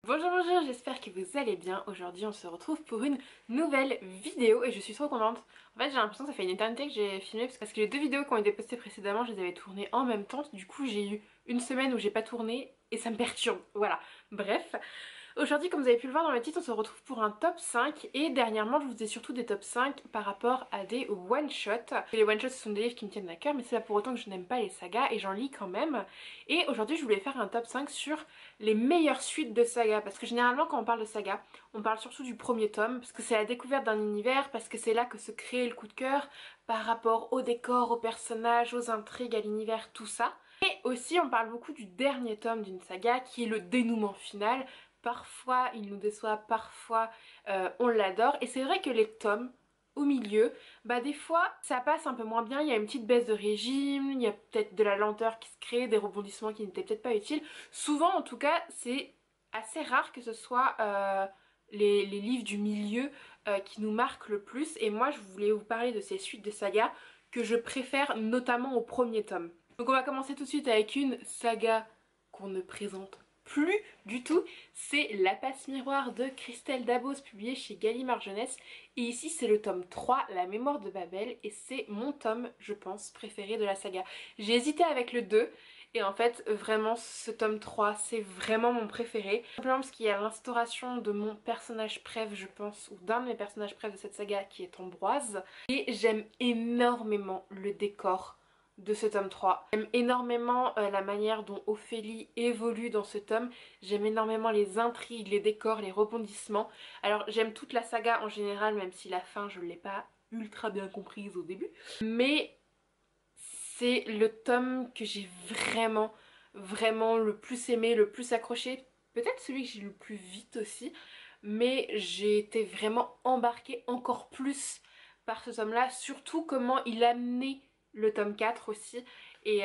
Bonjour, bonjour, j'espère que vous allez bien. Aujourd'hui on se retrouve pour une nouvelle vidéo et je suis trop contente. En fait j'ai l'impression que ça fait une éternité que j'ai filmé parce que les deux vidéos qui ont été postées précédemment je les avais tournées en même temps. Du coup j'ai eu une semaine où j'ai pas tourné et ça me perturbe. Voilà, bref. Aujourd'hui, comme vous avez pu le voir dans le titre, on se retrouve pour un top 5 et dernièrement je vous ai surtout des top 5 par rapport à des one-shots. Les one-shots ce sont des livres qui me tiennent à cœur mais c'est pas pour autant que je n'aime pas les sagas et j'en lis quand même. Et aujourd'hui je voulais faire un top 5 sur les meilleures suites de sagas parce que généralement quand on parle de saga, on parle surtout du premier tome parce que c'est la découverte d'un univers, parce que c'est là que se crée le coup de cœur par rapport au décor, aux personnages, aux intrigues, à l'univers, tout ça. Et aussi on parle beaucoup du dernier tome d'une saga qui est le dénouement final. Parfois il nous déçoit, parfois on l'adore. Et c'est vrai que les tomes au milieu, bah des fois ça passe un peu moins bien, il y a une petite baisse de régime, il y a peut-être de la lenteur qui se crée, des rebondissements qui n'étaient peut-être pas utiles. Souvent en tout cas c'est assez rare que ce soit les livres du milieu qui nous marquent le plus. Et moi je voulais vous parler de ces suites de sagas que je préfère notamment au premier tome. Donc on va commencer tout de suite avec une saga qu'on ne présente plus du tout, c'est La Passe-Miroir de Christelle Dabos, publié chez Gallimard Jeunesse. Et ici c'est le tome 3, La Mémoire de Babel, et c'est mon tome, je pense, préféré de la saga. J'ai hésité avec le 2, et en fait vraiment ce tome 3 c'est vraiment mon préféré. Simplement parce qu'il y a l'instauration de mon personnage préf, je pense, ou d'un de mes personnages préf de cette saga qui est Ambroise. Et j'aime énormément le décor de ce tome 3. J'aime énormément la manière dont Ophélie évolue dans ce tome. J'aime énormément les intrigues, les décors, les rebondissements. Alors j'aime toute la saga en général, même si la fin je ne l'ai pas ultra bien comprise au début. Mais c'est le tome que j'ai vraiment le plus aimé, le plus accroché. Peut-être celui que j'ai lu le plus vite aussi. Mais j'ai été vraiment embarquée encore plus par ce tome-là. Surtout comment il a amené le tome 4 aussi. Et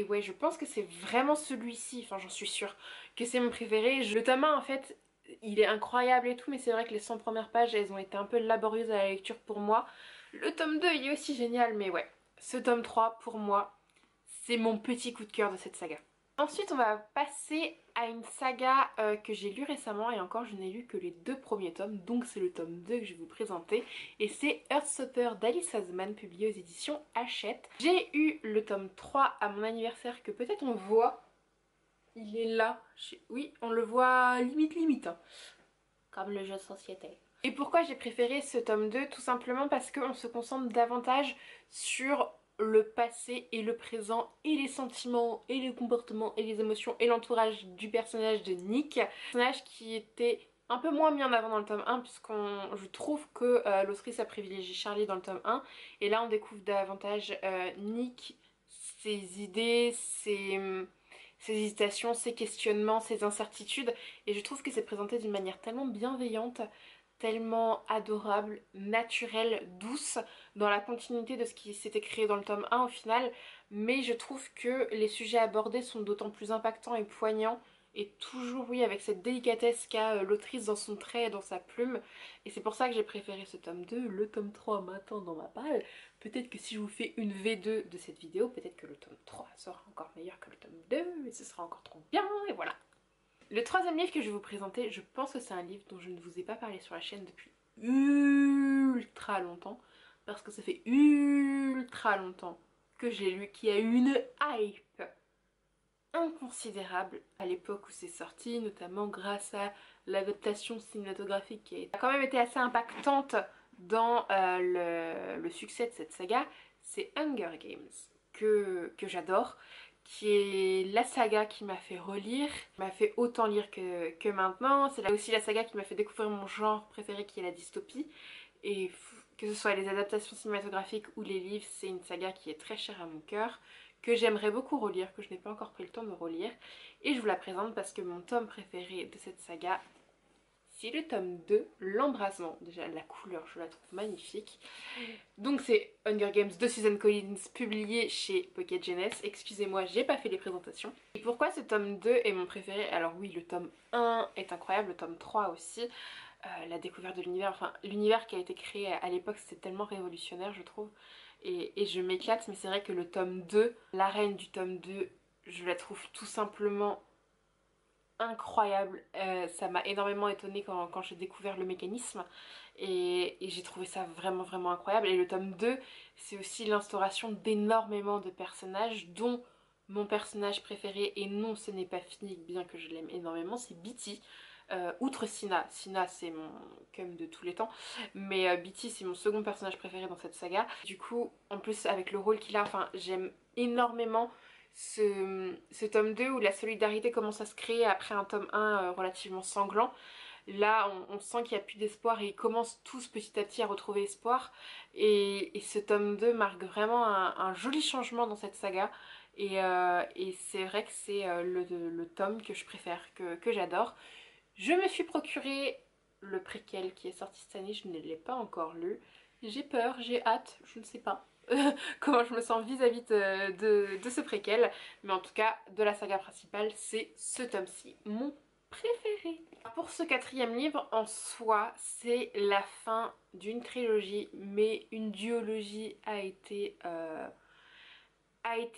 ouais, je pense que c'est vraiment celui-ci, enfin j'en suis sûre, que c'est mon préféré. Le tome 1 en fait, il est incroyable et tout, mais c'est vrai que les 100 premières pages, elles ont été un peu laborieuses à la lecture pour moi. Le tome 2, il est aussi génial, mais ouais, ce tome 3, pour moi, c'est mon petit coup de cœur de cette saga. Ensuite, on va passer à une saga que j'ai lue récemment, et encore je n'ai lu que les deux premiers tomes, donc c'est le tome 2 que je vais vous présenter, et c'est Earthstopper d'Alice Oseman, publié aux éditions Hachette. J'ai eu le tome 3 à mon anniversaire que peut-être on voit, il est là, oui on le voit limite, hein. Comme le jeu de société. Et pourquoi j'ai préféré ce tome 2? Tout simplement parce qu'on se concentre davantage sur le passé et le présent et les sentiments et les comportements et les émotions et l'entourage du personnage de Nick. Un personnage qui était un peu moins mis en avant dans le tome 1 je trouve que l'autrice a privilégié Charlie dans le tome 1 et là on découvre davantage Nick, ses idées, ses hésitations, ses questionnements, ses incertitudes, et je trouve que c'est présenté d'une manière tellement bienveillante, tellement adorable, naturelle, douce, dans la continuité de ce qui s'était créé dans le tome 1 au final. Mais je trouve que les sujets abordés sont d'autant plus impactants et poignants, et toujours oui avec cette délicatesse qu'a l'autrice dans son trait et dans sa plume. Et c'est pour ça que j'ai préféré ce tome 2. Le tome 3 m'attend dans ma palle. Peut-être que si je vous fais une V2 de cette vidéo, peut-être que le tome 3 sera encore meilleur que le tome 2 et ce sera encore trop bien, et voilà. Le troisième livre que je vais vous présenter, je pense que c'est un livre dont je ne vous ai pas parlé sur la chaîne depuis ultra longtemps, parce que ça fait ultra longtemps que j'ai lu, qui a eu une hype inconsidérable à l'époque où c'est sorti, notamment grâce à l'adaptation cinématographique qui a quand même été assez impactante dans le succès de cette saga. C'est Hunger Games, que j'adore, qui est la saga qui m'a fait relire, m'a fait autant lire que maintenant. C'est aussi la saga qui m'a fait découvrir mon genre préféré qui est la dystopie. Et que ce soit les adaptations cinématographiques ou les livres, c'est une saga qui est très chère à mon cœur, que j'aimerais beaucoup relire, que je n'ai pas encore pris le temps de relire. Et je vous la présente parce que mon tome préféré de cette saga, c'est le tome 2, L'Embrasement. Déjà la couleur, je la trouve magnifique. Donc c'est Hunger Games de Susan Collins, publié chez Pocket Jeunesse. Excusez-moi, j'ai pas fait les présentations. Et pourquoi ce tome 2 est mon préféré? Alors oui, le tome 1 est incroyable, le tome 3 aussi. La découverte de l'univers, enfin l'univers qui a été créé à l'époque, c'était tellement révolutionnaire je trouve. Et je m'éclate, mais c'est vrai que le tome 2, la reine du tome 2, je la trouve tout simplement incroyable. Ça m'a énormément étonnée quand j'ai découvert le mécanisme et j'ai trouvé ça vraiment vraiment incroyable. Et le tome 2, c'est aussi l'instauration d'énormément de personnages, dont mon personnage préféré, et non ce n'est pas fini bien que je l'aime énormément, c'est Bitty. Outre Sina, Sina c'est mon cum de tous les temps, mais Bitty c'est mon second personnage préféré dans cette saga. Du coup, en plus avec le rôle qu'il a, enfin j'aime énormément ce tome 2 où la solidarité commence à se créer après un tome 1 relativement sanglant. Là, on sent qu'il n'y a plus d'espoir et ils commencent tous petit à petit à retrouver espoir. Et ce tome 2 marque vraiment un joli changement dans cette saga. Et c'est vrai que c'est le tome que je préfère, que j'adore. Je me suis procuré le préquel qui est sorti cette année, je ne l'ai pas encore lu. J'ai peur, j'ai hâte, je ne sais pas comment je me sens vis-à-vis de ce préquel. Mais en tout cas, de la saga principale, c'est ce tome-ci, mon préféré. Pour ce quatrième livre, en soi, c'est la fin d'une trilogie, mais une duologie a été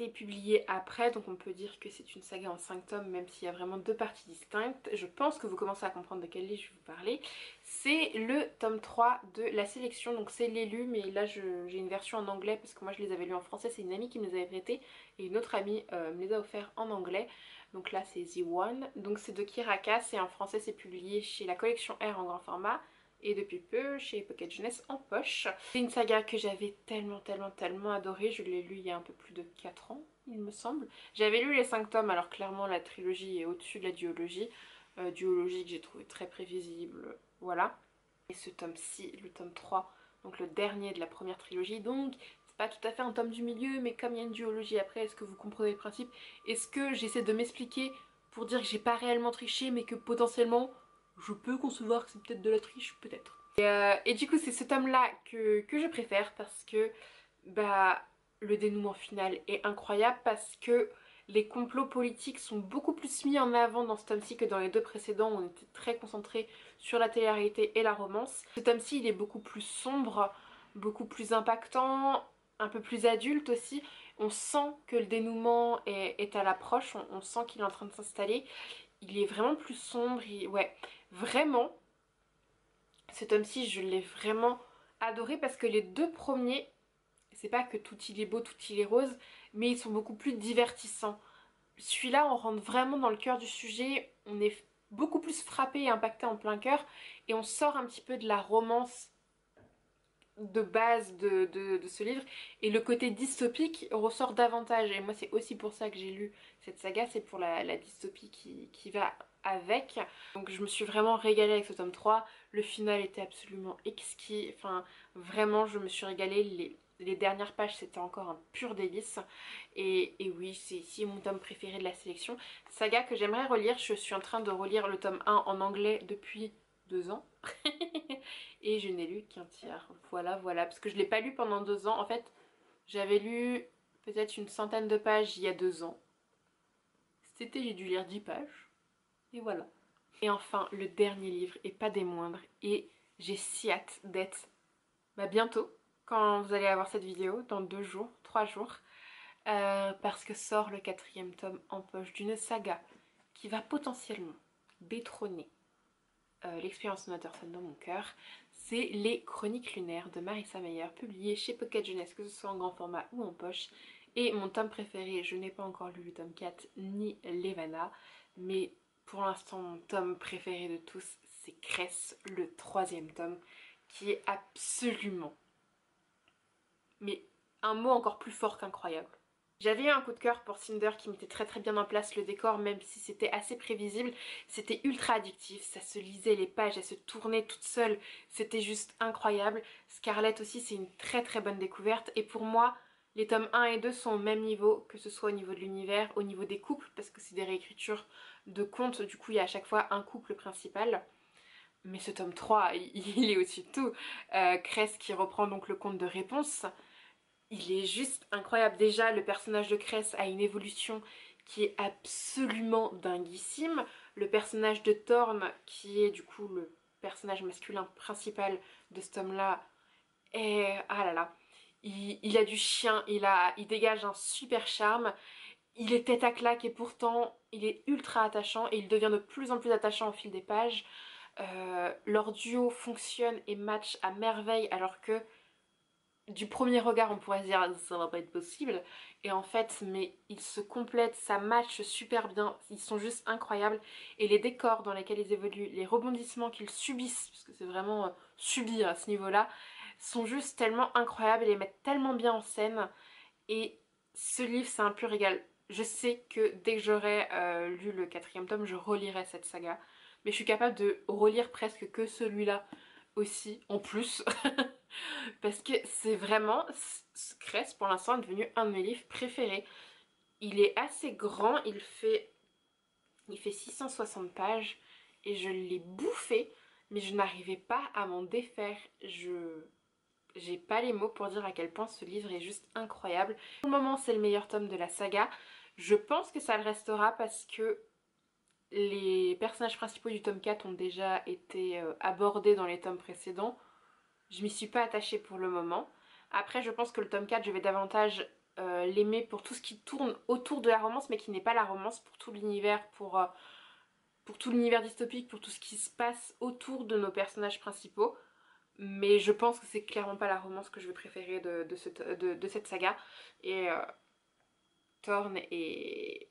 publié après, donc on peut dire que c'est une saga en 5 tomes, même s'il y a vraiment deux parties distinctes. Je pense que vous commencez à comprendre de quel livre je vais vous parler. C'est le tome 3 de la sélection, donc c'est l'élu, mais là j'ai une version en anglais parce que moi je les avais lus en français, c'est une amie qui me les avait prêtés et une autre amie me les a offerts en anglais. Donc là c'est The One, donc c'est de Kirakas et en français c'est publié chez la collection R en grand format et depuis peu chez Pocket Jeunesse en poche. C'est une saga que j'avais tellement adorée, je l'ai lu il y a un peu plus de 4 ans il me semble. J'avais lu les 5 tomes, alors clairement la trilogie est au-dessus de la duologie. Duologie que j'ai trouvé très prévisible, voilà. Et ce tome-ci, le tome 3, donc le dernier de la première trilogie, donc c'est pas tout à fait un tome du milieu, mais comme il y a une duologie après, est-ce que vous comprenez le principe? Est-ce que j'essaie de m'expliquer pour dire que j'ai pas réellement triché, mais que potentiellement je peux concevoir que c'est peut-être de la triche, peut-être. Et du coup c'est ce tome là que je préfère parce que bah le dénouement final est incroyable, parce que les complots politiques sont beaucoup plus mis en avant dans ce tome-ci que dans les deux précédents où on était très concentré sur la télé-réalité et la romance. Ce tome-ci il est beaucoup plus sombre, beaucoup plus impactant, un peu plus adulte aussi. On sent que le dénouement est à l'approche, on sent qu'il est en train de s'installer. Il est vraiment plus sombre, ouais, vraiment, ce tome-ci je l'ai vraiment adoré parce que les deux premiers, c'est pas que tout il est beau, tout il est rose, mais ils sont beaucoup plus divertissants. Celui-là, on rentre vraiment dans le cœur du sujet, on est beaucoup plus frappé et impacté en plein cœur, et on sort un petit peu de la romance de base de ce livre, et le côté dystopique ressort davantage. Et moi, c'est aussi pour ça que j'ai lu cette saga, c'est pour la dystopie qui va avec. Donc je me suis vraiment régalée avec ce tome 3, le final était absolument exquis, enfin vraiment je me suis régalée. Les dernières pages c'était encore un pur délice et oui c'est mon tome préféré de la sélection. Saga que j'aimerais relire, je suis en train de relire le tome 1 en anglais depuis 2 ans et je n'ai lu qu'un tiers, voilà, parce que je l'ai pas lu pendant 2 ans. En fait j'avais lu peut-être une centaine de pages il y a 2 ans, cet été j'ai dû lire 10 pages et voilà. Et enfin, le dernier livre, et pas des moindres, et j'ai si hâte d'être bientôt, quand vous allez avoir cette vidéo, dans 2 jours, 3 jours, parce que sort le quatrième tome en poche d'une saga qui va potentiellement détrôner l'expérience de Matterson dans mon cœur. C'est Les Chroniques lunaires de Marissa Meyer, publié chez Pocket Jeunesse, que ce soit en grand format ou en poche. Et mon tome préféré, je n'ai pas encore lu le tome 4 ni Levana, mais pour l'instant mon tome préféré de tous, c'est Cress, le troisième tome, qui est absolument, mais un mot encore plus fort qu'incroyable. J'avais eu un coup de cœur pour Cinder qui mettait très bien en place le décor, même si c'était assez prévisible. C'était ultra addictif, ça se lisait les pages, elles se tournaient toutes seules, c'était juste incroyable. Scarlett aussi, c'est une très bonne découverte, et pour moi les tomes 1 et 2 sont au même niveau, que ce soit au niveau de l'univers, au niveau des couples, parce que c'est des réécritures de contes, du coup il y a à chaque fois un couple principal. Mais ce tome 3, il est au-dessus de tout. Cress qui reprend donc le conte de Réponse, il est juste incroyable. Déjà, le personnage de Cress a une évolution qui est absolument dinguissime. Le personnage de Thorn, qui est du coup le personnage masculin principal de ce tome-là, est... ah là là. Il a du chien, il dégage un super charme. il est tête à claque et pourtant il est ultra attachant et il devient de plus en plus attachant au fil des pages. Leur duo fonctionne et match à merveille alors que du premier regard on pourrait se dire ça va pas être possible et en fait mais ils se complètent, ça match super bien, ils sont juste incroyables et les décors dans lesquels ils évoluent, les rebondissements qu'ils subissent, parce que c'est vraiment subir à ce niveau là, sont juste tellement incroyables et les mettent tellement bien en scène et ce livre c'est un pur régal. Je sais que dès que j'aurai lu le quatrième tome je relirai cette saga mais je suis capable de relire presque que celui-là aussi en plus parce que c'est vraiment, Cress pour l'instant est devenu un de mes livres préférés. Il est assez grand, il fait 660 pages et je l'ai bouffé, mais je n'arrivais pas à m'en défaire. J'ai pas les mots pour dire à quel point ce livre est juste incroyable. Pour le moment c'est le meilleur tome de la saga. Je pense que ça le restera parce que les personnages principaux du tome 4 ont déjà été abordés dans les tomes précédents. Je m'y suis pas attachée pour le moment. Après, je pense que le tome 4, je vais davantage l'aimer pour tout ce qui tourne autour de la romance, mais qui n'est pas la romance, pour tout l'univers, pour tout l'univers dystopique, pour tout ce qui se passe autour de nos personnages principaux. Mais je pense que c'est clairement pas la romance que je vais préférer de cette saga. Et Thorn et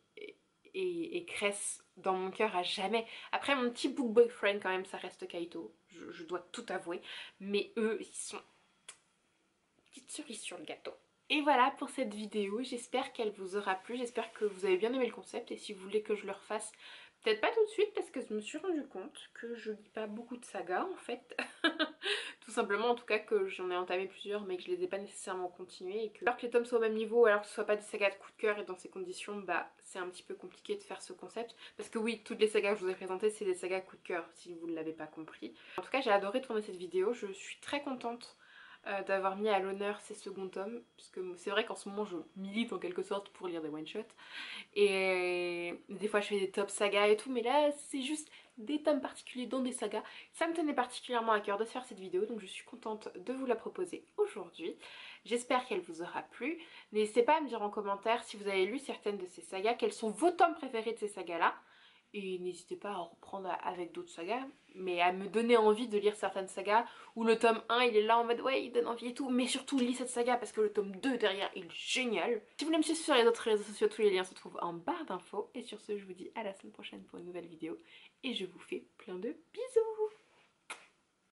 Cress dans mon cœur à jamais. Après, mon petit book boyfriend, quand même, ça reste Kaito. Je dois tout avouer. Mais eux, ils sont petite cerise sur le gâteau. Et voilà pour cette vidéo, j'espère qu'elle vous aura plu, j'espère que vous avez bien aimé le concept et si vous voulez que je le refasse, peut-être pas tout de suite parce que je me suis rendu compte que je lis pas beaucoup de sagas en fait. Tout simplement en tout cas que j'en ai entamé plusieurs mais que je les ai pas nécessairement continuées et que alors que les tomes soient au même niveau, alors que ce soit pas des sagas de coup de cœur et dans ces conditions, bah c'est un petit peu compliqué de faire ce concept. Parce que oui, toutes les sagas que je vous ai présentées c'est des sagas coup de cœur si vous ne l'avez pas compris. En tout cas j'ai adoré tourner cette vidéo, je suis très contente d'avoir mis à l'honneur ces seconds tomes parce que c'est vrai qu'en ce moment je milite en quelque sorte pour lire des one-shots et des fois je fais des top sagas et tout mais là c'est juste des tomes particuliers dans des sagas. Ça me tenait particulièrement à cœur de faire cette vidéo donc je suis contente de vous la proposer aujourd'hui. J'espère qu'elle vous aura plu. N'hésitez pas à me dire en commentaire si vous avez lu certaines de ces sagas, quels sont vos tomes préférés de ces sagas là. Et n'hésitez pas à reprendre avec d'autres sagas, mais à me donner envie de lire certaines sagas où le tome 1 il est là en mode ouais il donne envie et tout, mais surtout lis cette saga parce que le tome 2 derrière il est génial. Si vous voulez me suivre sur les autres réseaux sociaux, tous les liens se trouvent en barre d'infos. Et sur ce je vous dis à la semaine prochaine pour une nouvelle vidéo et je vous fais plein de bisous.